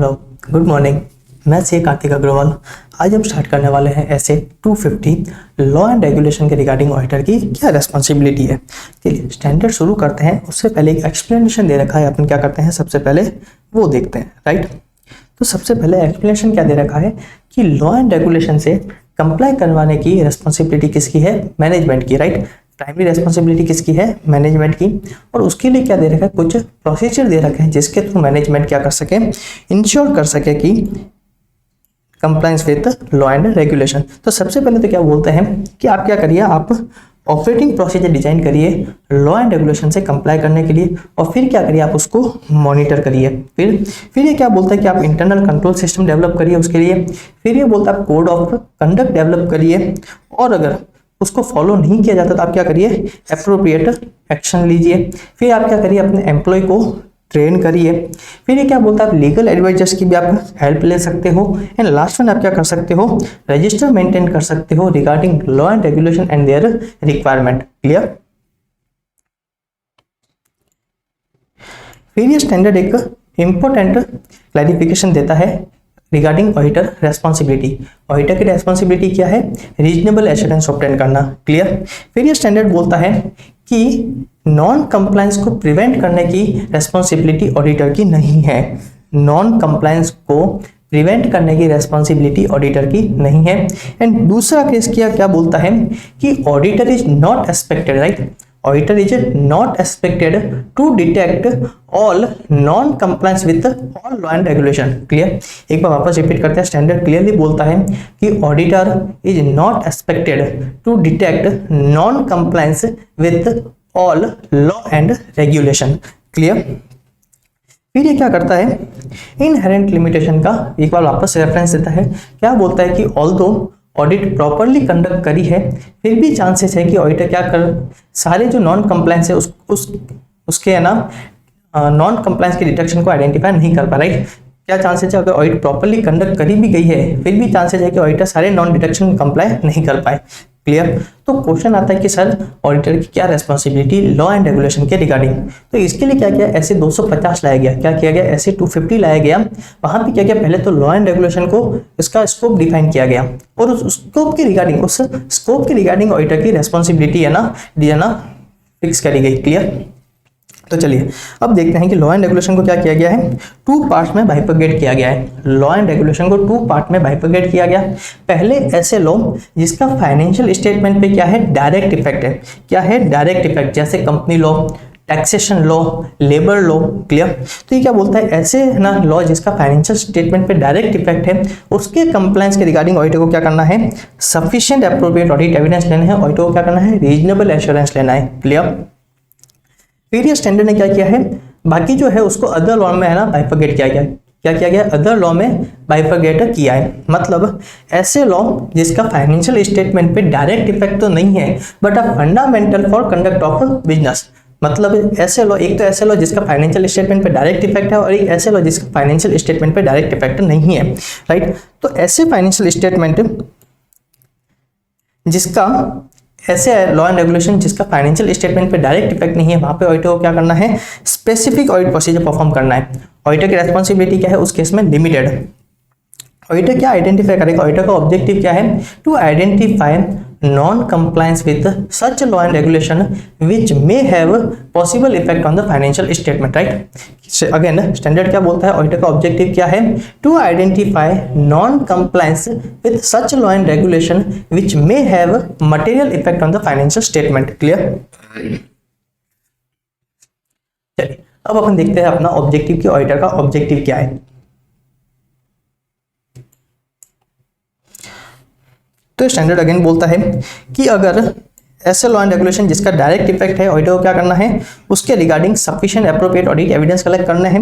Hello, good morning. मैं सी कार्तिक अग्रवाल। आज हम स्टार्ट करने वाले हैं ऐसे 250 लॉ एंड रेगुलेशन के रिगार्डिंग ऑडिटर की क्या रेस्पॉन्सिबिलिटी है। चलिए स्टैंडर्ड शुरू करते हैं। उससे पहले एक एक्सप्लेनेशन दे रखा है, अपन क्या करते हैं सबसे पहले वो देखते हैं, राइट। तो सबसे पहले एक्सप्लेनेशन क्या दे रखा है कि लॉ एंड रेगुलेशन से कंप्लाई करवाने की रेस्पॉन्सिबिलिटी किसकी है? मैनेजमेंट की, राइट। प्राइमरी रेस्पॉन्सिबिलिटी किसकी है? मैनेजमेंट की। और उसके लिए क्या दे रखा है? कुछ प्रोसीजर दे रखे हैं जिसके थ्रू मैनेजमेंट क्या कर सके, इंश्योर कर सके कि compliance with law and regulation. तो सबसे पहले तो क्या बोलते हैं कि आप क्या करिए, आप ऑपरेटिंग प्रोसीजर डिजाइन करिए लॉ एंड रेगुलेशन से कंप्लाई करने के लिए, और फिर क्या करिए, आप उसको मॉनिटर करिए। फिर ये क्या बोलता है कि आप इंटरनल कंट्रोल सिस्टम डेवलप करिए उसके लिए। फिर ये बोलता है आप कोड ऑफ कंडक्ट डेवलप करिए, और अगर उसको फॉलो नहीं किया जाता तो आप क्या करिए, एप्रोप्रिएट एक्शन लीजिए। फिर आप क्या करिए, अपने एम्प्लॉय को ट्रेन करिए। फिर ये क्या बोलता है, आप लीगल एडवाइजर्स की भी आप हेल्प ले सकते हो। एंड लास्ट वन आप क्या कर सकते हो, रजिस्टर मेंटेन कर सकते हो regarding law and regulation and their requirement. Clear. फिर ये स्टैंडर्ड एक इंपॉर्टेंट क्लैरिफिकेशन देता है रिगार्डिंग ऑडिटर रेस्पॉन्सिबिलिटी। ऑडिटर की रेस्पॉन्सिबिलिटी क्या है? रीजनेबल एश्योरेंस ऑब्टेन करना। क्लियर। फिर ये स्टैंडर्ड बोलता है कि नॉन कंप्लायंस को प्रिवेंट करने की रेस्पॉन्सिबिलिटी ऑडिटर की नहीं है। नॉन कंप्लायंस को प्रिवेंट करने की रेस्पॉन्सिबिलिटी ऑडिटर की नहीं है। एंड दूसरा केस क्या बोलता है कि auditor is not expected, right. Auditor is not expected to detect all non-compliance with all law and regulation. Clear. एक बार वापस रिपीट करते हैं। स्टैंडर्ड क्लियरली बोलता है कि auditor is not expected to detect non compliance with all law and regulation. Clear. फिर ये क्या करता है, इनहेरेंट लिमिटेशन का एक बार वापस रेफरेंस देता है। क्या बोलता है कि ऑल्दो ऑडिट प्रॉपरली कंडक्ट करी है, फिर भी चांसेस है कि ऑडिटर क्या कर, सारे जो नॉन कंप्लायंस है उसके है ना नॉन कंप्लायंस के डिटेक्शन को आइडेंटिफाई नहीं कर पा, राइट। क्या चांसेस है, अगर ऑडिट प्रॉपरली कंडक्ट करी भी गई है फिर भी चांसेस है कि ऑडिटर सारे नॉन डिटेक्शन कंप्लाई नहीं कर पाए। क्लियर। तो क्वेश्चन आता है कि सर ऑडिटर की क्या रेस्पॉन्सिबिलिटी लॉ एंड रेगुलेशन के रिगार्डिंग। तो इसके लिए क्या किया, ऐसे 250 लाया गया। क्या किया गया, ऐसे 250 लाया गया। वहां पे क्या किया, पहले तो लॉ एंड रेगुलेशन को इसका स्कोप डिफाइन किया गया, और उस स्कोप के रिगार्डिंग, उस स्कोप के रिगार्डिंग ऑडिटर की रेस्पॉन्सिबिलिटी है ना फिक्स करी गई। क्लियर। तो चलिए अब देखते हैं कि लॉ एंड रेगुलेशन को क्या किया गया है, 2 पार्ट्स में बाइफरकेट किया गया है। लॉ एंड रेगुलेशन को 2 पार्ट में बाइफरकेट किया गया। पहले ऐसे लॉ जिसका फाइनेंशियल स्टेटमेंट पे क्या है, डायरेक्ट इफेक्ट है। क्या है, डायरेक्ट इफेक्ट, जैसे company law, taxation law, labour law. Clear. तो ये क्या बोलता है, ऐसे ना लॉ जिसका फाइनेंशियल स्टेटमेंट पे डायरेक्ट इफेक्ट है, उसके कंप्लायंस के रिगार्डिंग ऑडिटर को क्या करना है, सफिशिएंट एप्रोप्रिएट ऑडिट एविडेंस लेना है। ऑडिटर को क्या करना है, रीजनेबल एश्योरेंस लेना है। क्लियर। फिर ये स्टैंडर्ड ने क्या किया है, बाकी जो है उसको अदर लॉ में है ना बाइफरकेट किया गया। क्या किया गया, अदर लॉ में बाइफरकेट किया है। मतलब ऐसे लॉ जिसका फाइनेंशियल स्टेटमेंट पे डायरेक्ट इफेक्ट तो नहीं है but a fundamental for conduct of business. मतलब ऐसे लॉ, एक तो ऐसे लॉ जिसका फाइनेंशियल स्टेटमेंट पे डायरेक्ट इफेक्ट है, और एक ऐसे लॉ जिसका फाइनेंशियल स्टेटमेंट पे डायरेक्ट इफेक्ट नहीं है, राइट। तो ऐसे फाइनेंशियल स्टेटमेंट जिसका, ऐसे लॉ एंड रेगुलेशन जिसका फाइनेंशियल स्टेटमेंट पे डायरेक्ट इफेक्ट नहीं है, वहां पे ऑडिटर को क्या करना है, स्पेसिफिक ऑडिट प्रोसीजर परफॉर्म करना है। ऑडिटर की रेस्पॉन्सिबिलिटी क्या है उस केस में, लिमिटेड। ऑडिटर क्या आइडेंटिफाई करेगा, ऑडिटर का ऑब्जेक्टिव क्या है, to identify non compliance with such law and regulation which may have possible effect on the financial statement, right. Again standard क्या बोलता है, ऑडिटर का ऑब्जेक्टिव क्या है, to identify non compliance with such law and regulation which may have material effect on the financial statement. Clear. चलिए अब अपन देखते हैं अपना ऑब्जेक्टिव की, ऑडिटर का ऑब्जेक्टिव क्या है। तो स्टैंडर्ड अगेन बोलता है कि अगर ऐसे लॉ एंड रेगुलेशन जिसका डायरेक्ट इफेक्ट है, ऑडिटर को क्या करना है, उसके regarding sufficient appropriate audit evidence collect करना है।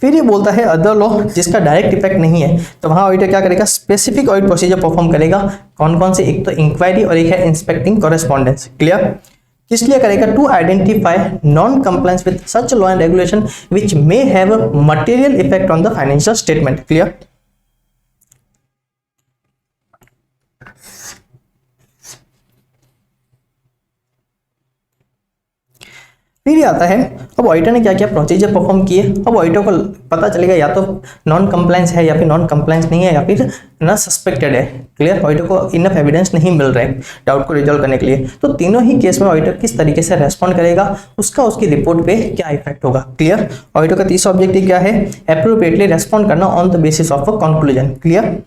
फिर ये बोलता है अदर लॉ जिसका डायरेक्ट इफेक्ट नहीं है, तो वहां ऑडिटर क्या करेगा, स्पेसिफिक ऑडिट प्रोसीजर परफॉर्म करेगा। कौन कौन से, एक तो इंक्वायरी और एक है इंस्पेक्टिंग कॉरेस्पॉन्डेंस। क्लियर। किस लिए करेगा, to identify non compliance with such law and regulation which may have material effect on the financial statement. Clear. फिर ये आता है, अब ऑडिटर ने क्या क्या प्रोसीजर परफॉर्म किए। अब ऑडिटर को पता चलेगा या तो नॉन कंप्लायंस है या फिर नॉन कंप्लायंस नहीं है या फिर ना सस्पेक्टेड है। क्लियर, ऑडिटर को इनफ एविडेंस नहीं मिल रहे डाउट को रिजॉल्व करने के लिए। तो तीनों ही केस में ऑडिटर किस तरीके से रेस्पॉन्ड करेगा, उसका उसकी रिपोर्ट पे क्या इफेक्ट होगा। क्लियर, ऑडिटर का तीसरा ऑब्जेक्टिव क्या है, एप्रोप्रिएटली रेस्पॉन्ड करना on the basis of a conclusion. Clear,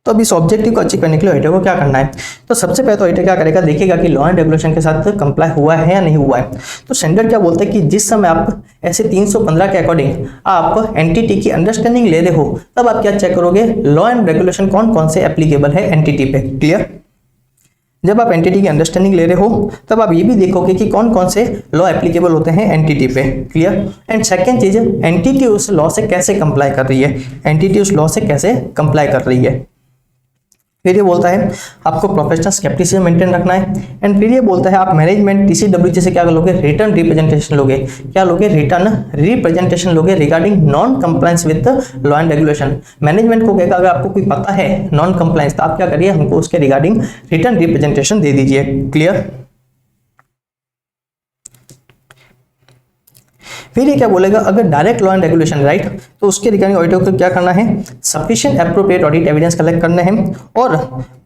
तो अब इस ऑब्जेक्टिव को अचीव करने के लिए ऑडिटर को क्या करना है, तो सबसे पहले तो ऑडिटर क्या करेगा, देखेगा कि लॉ एंड रेगुलेशन के साथ कंप्लाई हुआ है या नहीं हुआ है। तो स्टैंडर्ड क्या बोलता है कि जिस समय आप ऐसे 315 के अकॉर्डिंग आप एंटिटी की अंडरस्टैंडिंग ले रहे हो, तब आप क्या चेक करोगे, लॉ एंड रेगुलेशन कौन कौन से एप्लीकेबल है एंटिटी पे। क्लियर, जब आप एंटिटी की अंडरस्टैंडिंग ले रहे हो तब आप ये भी देखोगे कि कौन कौन से लॉ एप्लीकेबल होते हैं एंटिटी पे। क्लियर, एंड सेकंड चीज, एंटिटी उस लॉ से कैसे कंप्लाई कर रही है, एंटिटी उस लॉ से कैसे कंप्लाई कर रही है। फिर ये बोलता है आपको प्रोफेशनल स्केप्टिसिज्म मेंटेन रखना है। एंड फिर ये बोलता है आप मैनेजमेंट टीसीडब्ल्यूजी से क्या लोगे, रिटर्न रिप्रेजेंटेशन लोगे, क्या लोगे, रिटर्न रिप्रेजेंटेशन लोगे regarding non compliance with law and regulation. Management को कहेगा अगर आपको कोई पता है नॉन कंप्लायंस तो आप क्या करिए, हमको उसके रिगार्डिंग रिटर्न रिप्रेजेंटेशन दे दीजिए। क्लियर, फिर ये क्या बोलेगा, अगर direct law and regulation right, तो उसके रिगार्डिंग ऑडिटर को क्या करना है, sufficient appropriate audit evidence collect करने हैं। और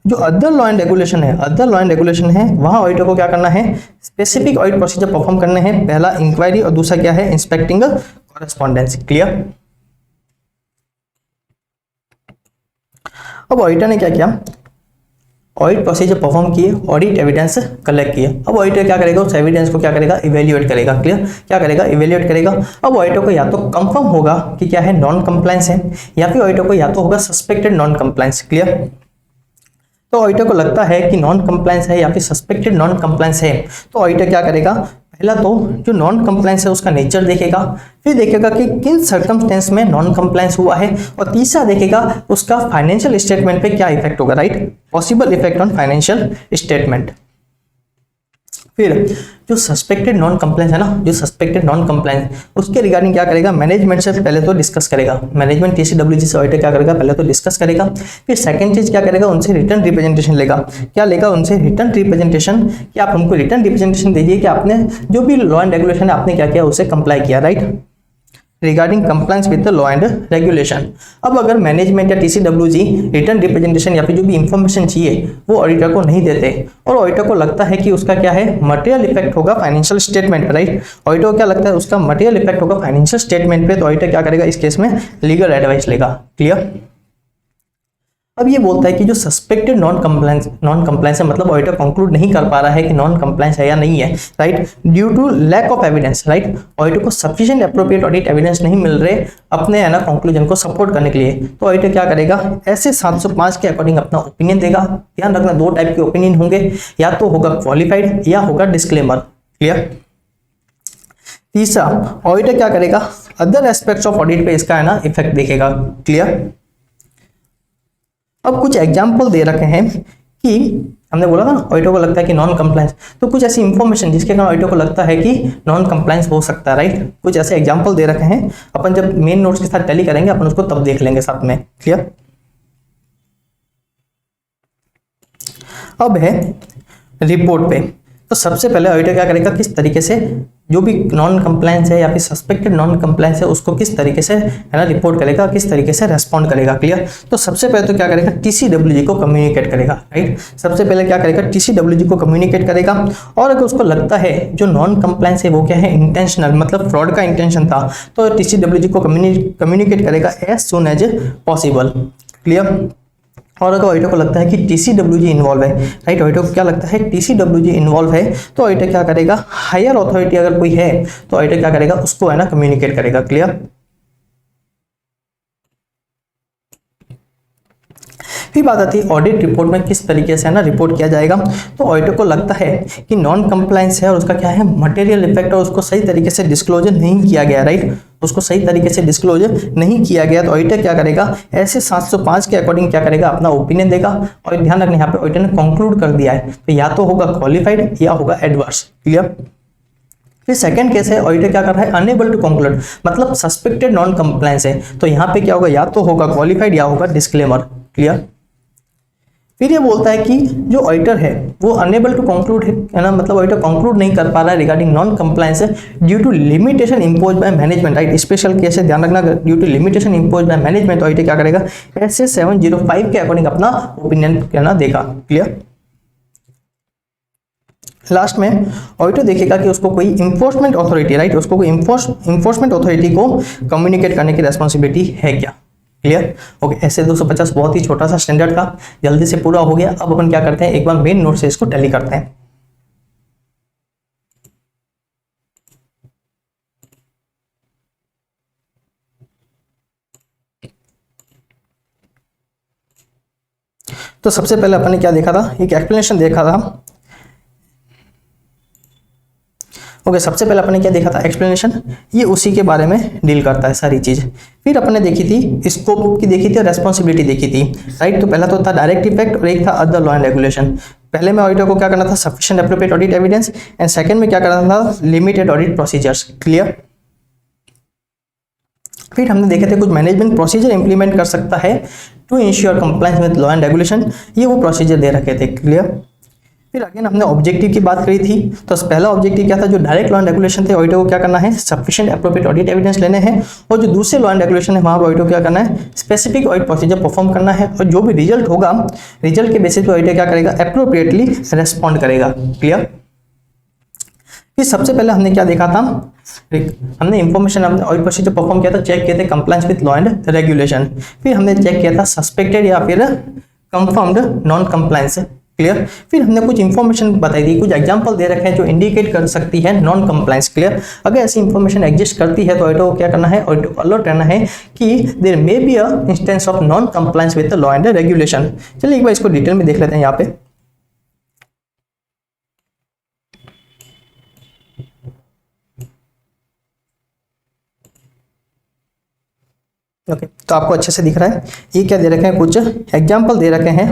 जो अदर लॉ एंड रेगुलेशन है, अदर लॉ एंड रेगुलेशन है, वहां ऑडिटर को क्या करना है, स्पेसिफिक ऑडिट प्रोसीजर परफॉर्म करने हैं। पहला इंक्वायरी और दूसरा क्या है, इंस्पेक्टिंग कॉरेस्पॉन्डेंस। क्लियर, अब ऑडिटर ने क्या किया, ऑडिट प्रोसीजर परफॉर्म किए, ऑडिट एविडेंस कलेक्ट किए। अब ऑडिटर क्या करेगा, उस एविडेंस को क्या करेगा, इवेल्युएट करेगा। क्लियर, क्या करेगा, इवेल्युएट करेगा। अब ऑडिटर को या तो कंफर्म होगा कि क्या है, नॉन कंप्लायंस है, या फिर ऑडिटर को या तो होगा सस्पेक्टेड नॉन कंप्लायंस। क्लियर, तो ऑडिटर को लगता है कि नॉन कंप्लायंस है या फिर सस्पेक्टेड नॉन कंप्लायंस है, तो ऑडिटर क्या करेगा, पहला तो जो नॉन कंप्लायंस है उसका नेचर देखेगा, फिर देखेगा कि किन सर्कमस्टेंस में नॉन कंप्लायंस हुआ है, और तीसरा देखेगा उसका फाइनेंशियल स्टेटमेंट पे क्या इफेक्ट होगा, right, possible effect on financial statement. फिर जो सस्पेक्टेड नॉन कंप्लायंस है ना, जो सस्पेक्टेड नॉन कंप्लायंस, उसके रिगार्डिंग क्या करेगा, मैनेजमेंट से पहले तो डिस्कस करेगा, मैनेजमेंट टीसीडब्ल्यूजी से ऑडिटर क्या करेगा, पहले तो डिस्कस करेगा। फिर सेकंड चीज क्या करेगा, उनसे रिटर्न रिप्रेजेंटेशन लेगा। क्या लेगा, उनसे रिटर्न रिप्रेजेंटेशन, कि आप हमको रिटर्न रिप्रेजेंटेशन दीजिए कि आपने जो भी लॉ एंड रेगुलेशन है आपने क्या किया, उसे कंप्लाई किया, right, regarding compliance with the law and regulation. अब अगर मैनेजमेंट या टीसीडब्ल्यूजी रिटर्न रिप्रेजेंटेशन या फिर जो भी इंफॉर्मेशन चाहिए वो ऑडिटर को नहीं देते, और ऑडिटर को लगता है कि उसका क्या है, मटेरियल इफेक्ट होगा फाइनेंशियल स्टेटमेंट पे, राइट, ऑडिटर को क्या लगता है उसका मटेरियल इफेक्ट होगा फाइनेंशियल स्टेटमेंट पे, तो ऑडिटर क्या करेगा, इस केस में लीगल एडवाइस लेगा। क्लियर, अब ये बोलता है कि जो सस्पेक्टेड नॉन कंप्लायंस है, मतलब ऑडिटर कंक्लूड नहीं कर पा रहा है कि नॉन कंप्लायंस है या नहीं है, right, due to lack of evidence, right, auditor को सफिशिएंट एप्रोप्रिएट ऑडिट एविडेंस नहीं मिल रहे अपने है ना कंक्लूजन को सपोर्ट करने के लिए, तो ऑडिटर क्या करेगा, ऐसे 705 के अकॉर्डिंग अपना ओपिनियन देगा। ध्यान रखना, दो टाइप के ओपिनियन होंगे, या तो होगा क्वालिफाइड या होगा डिस्क्लेमर। क्लियर, तीसरा ऑडिटर क्या करेगा, अदर एस्पेक्ट्स ऑफ ऑडिट पे इसका है ना इफेक्ट देखेगा। क्लियर, अब कुछ एग्जाम्पल दे रखे हैं कि हमने बोला था ना ऑडिटर को लगता है कि नॉन कंप्लायंस, तो कुछ ऐसी इंफॉर्मेशन जिसके कारण ऑडिटर को लगता है कि नॉन कंप्लायंस हो सकता है, राइट, कुछ ऐसे एग्जाम्पल दे रखे हैं। अपन जब मेन नोट्स के साथ टैली करेंगे अपन उसको तब देख लेंगे साथ में। क्लियर, अब है रिपोर्ट पे, तो सबसे पहले ऑडिटर क्या करेगा, किस तरीके से जो भी नॉन कंप्लायंस है या फिर सस्पेक्टेड नॉन कंप्लायंस है उसको किस तरीके से है ना रिपोर्ट करेगा, किस तरीके से रेस्पॉन्ड करेगा। क्लियर, तो सबसे पहले तो क्या करेगा, टीसीडब्ल्यूजी को कम्युनिकेट करेगा, राइट, सबसे पहले क्या करेगा, टीसीडब्ल्यूजी को कम्युनिकेट करेगा। और अगर उसको लगता है जो नॉन कंप्लायंस है वो क्या है, इंटेंशनल, मतलब फ्रॉड का इंटेंशन था, तो टीसीडब्ल्यूजी को कम्युनिकेट करेगा as soon as possible. Clear, और अगर ऑडिटर को लगता है कि टीसीडब्ल्यूजी इन्वॉल्व है, राइट, ऑडिटर को क्या लगता है टीसीडब्ल्यूजी इन्वॉल्व है, तो ऑडिटर क्या करेगा, हायर अथॉरिटी अगर कोई है तो ऑडिटर क्या करेगा, उसको है ना कम्युनिकेट करेगा। क्लियर, फिर बात आती है ऑडिट रिपोर्ट में किस तरीके से है ना रिपोर्ट किया जाएगा। तो ऑडिटर को लगता है कि नॉन कंप्लायंस है और उसका क्या है मटेरियल इफेक्ट, और उसको सही तरीके से डिस्क्लोजर नहीं किया गया, राइट, उसको सही तरीके से डिस्क्लोजर नहीं किया गया, तो ऑडिटर क्या करेगा, ऐसे 705 के अकॉर्डिंग क्या करेगा, अपना ओपिनियन देगा। और ध्यान रखना यहाँ पे ऑडिटर ने कंक्लूड कर दिया है, तो या तो होगा क्वालिफाइड या होगा एडवर्स। क्लियर, फिर सेकंड केस है, ऑडिटर क्या कर रहा है, अनएबल टू कंक्लूड, मतलब सस्पेक्टेड नॉन कंप्लायंस है, तो यहाँ पे क्या होगा, या तो होगा क्वालिफाइड या होगा डिस्क्लेमर। क्लियर, फिर ये बोलता है कि जो ऑडिटर है वो अनेबल टू कंक्लूड है ना, मतलब ऑडिटर कंक्लूड नहीं कर पा रहा है regarding non compliance due to limitation impose by management, right. Special case है, ध्यान रखना, due to limitation impose by management auditor क्या करेगा, ऐसे 705 के अकॉर्डिंग अपना ओपिनियन कहना देगा। क्लियर। लास्ट में ऑडिटर देखेगा कि उसको कोई इन्फोर्समेंट अथॉरिटी, राइट, उसको कोई इन्फोर्समेंट अथॉरिटी को कम्युनिकेट करने की रेस्पॉन्सिबिलिटी है क्या। क्लियर। ओके, ऐसे 250 बहुत ही छोटा सा स्टैंडर्ड का जल्दी से पूरा हो गया। अब अपन क्या करते हैं, एक बार मेन नोट से इसको टैली करते हैं। तो सबसे पहले अपन ने क्या देखा था, एक एक्सप्लेनेशन देखा था। ओके, सबसे पहले अपन ने क्या देखा था, एक्सप्लेनेशन, ये उसी के बारे में डील करता है सारी चीज। फिर अपन ने देखी थी स्कोप की देखी थी और रेस्पॉन्सिबिलिटी देखी थी, राइट। तो पहला तो था डायरेक्ट इफेक्ट और एक था अदर लॉ एंड रेगुलेशन। पहले में ऑडिटर को क्या करना था, sufficient appropriate audit evidence, and second में क्या करना था, लिमिटेड ऑडिट प्रोसीजर्स। क्लियर। फिर हमने देखे थे कुछ मैनेजमेंट प्रोसीजर इंप्लीमेंट कर सकता है to ensure compliance with law and regulation, ये वो प्रोसीजर दे रखे थे। क्लियर। फिर अगेन हमने ऑब्जेक्टिव की बात करी थी। तो पहला ऑब्जेक्टिव क्या था, जो डायरेक्ट लॉ एंड रेगुलेशन थे, ऑडिटर को क्या करना है, सफिशिएंट एप्रोप्रिएट ऑडिट एविडेंस लेने हैं, और जो दूसरे लॉ एंड रेगुलेशन है वहां पर ऑडिटर को क्या करना है, स्पेसिफिक ऑडिट प्रोसीजर परफॉर्म करना है, और जो भी रिजल्ट होगा, रिजल्ट के बेसिस पे ऑडिटर क्या करेगा, एप्रोप्रिएटली रेस्पॉन्ड करेगा। क्लियर। फिर सबसे पहले हमने क्या देखा था, हमने इंफॉर्मेशन, हमने ऑडिट प्रोसीजर परफॉर्म किया था, चेक किए थे compliance with law and regulation. फिर हमने चेक किया था सस्पेक्टेड या फिर कंफर्म्ड नॉन कंप्लायंस। क्लियर। फिर हमने कुछ इंफॉर्मेशन बताई थी, कुछ एग्जांपल दे रखे हैं जो इंडिकेट कर सकती है नॉन कंप्लायंस। क्लियर। अगर ऐसी इंफॉर्मेशन एग्जिस्ट करती है तो ऑडिटर को क्या करना है, ऑडिटर को अलर्ट रहना है कि there may be a instance of non compliance with the law and regulation. चलिए एक बार इसको डिटेल में देख लेते हैं यहाँ पे। ओके, तो आपको अच्छे से दिख रहा है, ये क्या दे रखे हैं, कुछ एग्जाम्पल दे रखे हैं,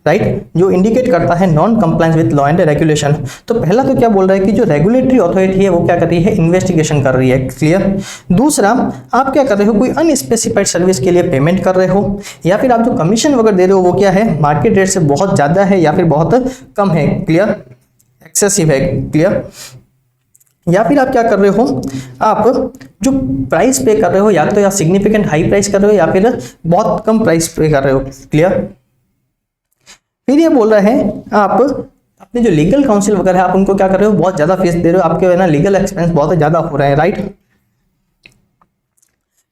राइट, जो इंडिकेट करता है non compliance with law and regulation. तो पहला तो क्या बोल रहा है कि जो रेगुलेटरी अथॉरिटी है वो क्या कर रही है, इन्वेस्टिगेशन कर रही है। क्लियर। दूसरा, आप क्या कर रहे हो, कोई अनस्पेसिफाइड सर्विस के लिए पेमेंट कर रहे हो, या फिर आप जो कमीशन वगैरह दे रहे हो वो क्या है, मार्केट रेट से बहुत ज्यादा है या फिर बहुत कम है। क्लियर, एक्सेसिव है। क्लियर। या फिर आप क्या कर रहे हो, आप जो प्राइस पे कर रहे हो या तो या सिग्निफिकेंट हाई प्राइस कर रहे हो या फिर बहुत कम प्राइस पे कर रहे हो। क्लियर। फिर ये बोल रहे हैं आप अपने जो लीगल काउंसिल वगैरह है आप उनको क्या कर रहे हो, बहुत ज्यादा फीस दे रहे हो, आपके ना लीगल एक्सपेंस बहुत ज्यादा हो रहे हैं, राइट।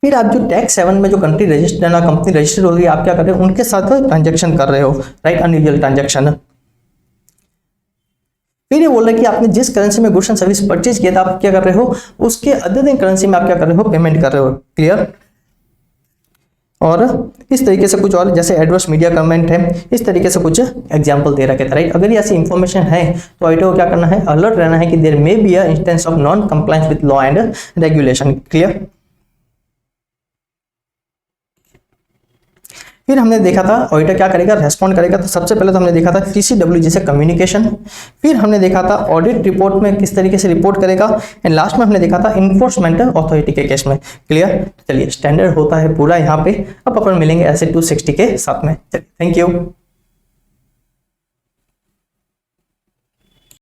फिर आप जो टैक्स 7 में जो कंट्री रजिस्टर कंपनी रजिस्टर हो रही है आप क्या कर रहे हो, उनके साथ ट्रांजेक्शन कर रहे हो, राइट, अनयूजुअल ट्रांजेक्शन। फिर ये बोल रहे हैं कि आपने जिस करेंसी में गुड्स एंड सर्विस परचेज किया था आप क्या कर रहे हो, उसके अदर देन करेंसी में आप क्या कर रहे हो, पेमेंट कर रहे हो। क्लियर। और इस तरीके से कुछ और जैसे एडवर्स मीडिया कमेंट है, इस तरीके से कुछ एग्जांपल दे रखे थे, राइट। अगर ये ऐसी इंफॉर्मेशन है तो ऑडिटर को क्या करना है, अलर्ट रहना है कि there may be a instance of non compliance with law and regulation. Clear. फिर हमने देखा था ऑडिटर क्या करेगा, रेस्पॉन्ड करेगा। तो सबसे पहले तो हमने देखा था TCW जैसे कम्युनिकेशन, फिर हमने देखा था ऑडिट रिपोर्ट में किस तरीके से रिपोर्ट करेगा, एंड लास्ट में हमने देखा था इन्फोर्समेंट अथॉरिटी के केस में। क्लियर। चलिए स्टैंडर्ड होता है पूरा यहाँ पे। अब अपन मिलेंगे ऐसे 260 के साथ में। चलिए, थैंक यू।